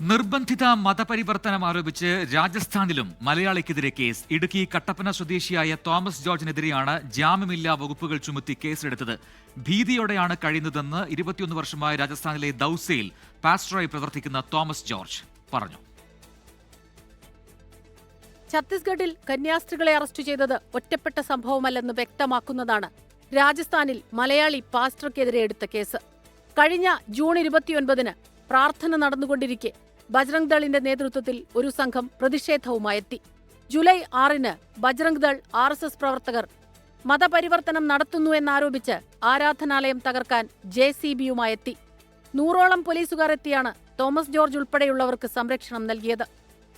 നിർബന്ധിത മതപരിവർത്തനം ആരോപിച്ച് രാജസ്ഥാനിലും മലയാളിക്കെതിരെ കേസ്. ഇടുക്കി കട്ടപ്പന സ്വദേശിയായ തോമസ് ജോർജിനെതിരെയാണ് ജാമ്യമില്ലാ വകുപ്പുകൾ ചുമത്തി കേസെടുത്തത്. ഭീതിയോടെയാണ് കഴിയുന്നതെന്ന് 21 വർഷമായ രാജസ്ഥാനിലെ ദൌസയിൽ പാസ്റ്ററായി പ്രവർത്തിക്കുന്ന തോമസ് ജോർജ് പറഞ്ഞു. ഛത്തീസ്ഗഡിൽ കന്യാസ്ത്രീകളെ അറസ്റ്റ് ചെയ്തത് ഒറ്റപ്പെട്ട സംഭവമല്ലെന്ന് വ്യക്തമാക്കുന്നതാണ് രാജസ്ഥാനിൽ മലയാളി പാസ്റ്റർക്കെതിരെ എടുത്ത കേസ്. കഴിഞ്ഞ ജൂൺ 29-ന് പ്രാർത്ഥന നടന്നുകൊണ്ടിരിക്കെ ബജ്രംഗ് ദളിന്റെ നേതൃത്വത്തിൽ ഒരു സംഘം പ്രതിഷേധവുമായെത്തി. ജൂലൈ 6-ന് ബജ്രംഗ് ദൾ RSS പ്രവർത്തകർ മതപരിവർത്തനം നടത്തുന്നുവെന്നാരോപിച്ച് ആരാധനാലയം തകർക്കാൻ JCBയുമായെത്തി. 100ഓളം പോലീസുകാർ എത്തിയാണ് തോമസ് ജോർജ് ഉൾപ്പെടെയുള്ളവർക്ക് സംരക്ഷണം നൽകിയത്.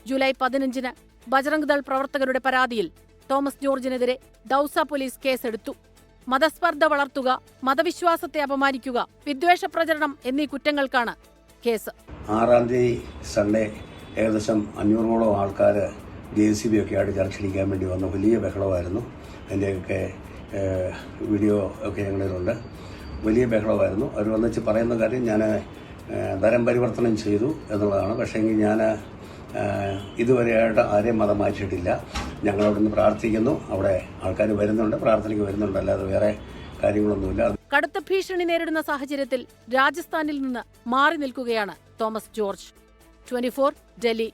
ജൂലൈ 15-ന് ബജ്രംഗ് ദൾ പ്രവർത്തകരുടെ പരാതിയിൽ തോമസ് ജോർജിനെതിരെ ദൌസ പോലീസ് കേസെടുത്തു. മതസ്പർദ്ധ വളർത്തുക, മതവിശ്വാസത്തെ അപമാനിക്കുക, വിദ്വേഷ പ്രചരണം എന്നീ കുറ്റങ്ങൾക്കാണ് കേസ്. 6-ാം തീയതി സൺഡേ ഏകദേശം 500ഓളം ആൾക്കാർ JCB ഒക്കെ ആയിട്ട് ചർച്ചടിക്കാൻ വേണ്ടി വന്ന വലിയ ബഹളമായിരുന്നു. അതിൻ്റെയൊക്കെ വീഡിയോ ഒക്കെ ഞങ്ങളിലുണ്ട്. വലിയ ബഹളമായിരുന്നു. അവർ വന്നിച്ച് പറയുന്ന കാര്യം ഞാൻ തരം പരിവർത്തനം ചെയ്തു എന്നുള്ളതാണ്. പക്ഷേങ്കിൽ ഞാൻ ഇതുവരെയായിട്ട് ആരെയും മതം മാറ്റിയിട്ടില്ല. ഞങ്ങളവിടെ നിന്ന് പ്രാർത്ഥിക്കുന്നു. അവിടെ ആൾക്കാർ വരുന്നുണ്ട്, പ്രാർത്ഥനയ്ക്ക് വരുന്നുണ്ട്, അല്ലാതെ വേറെ കാര്യങ്ങളൊന്നുമില്ല. കടുത്ത ഭീഷണി നേരിടുന്ന സാഹചര്യത്തിൽ രാജസ്ഥാനിൽ നിന്ന് മാറി നിൽക്കുകയാണ് തോമസ് ജോർജ്. 24 ഡൽഹി.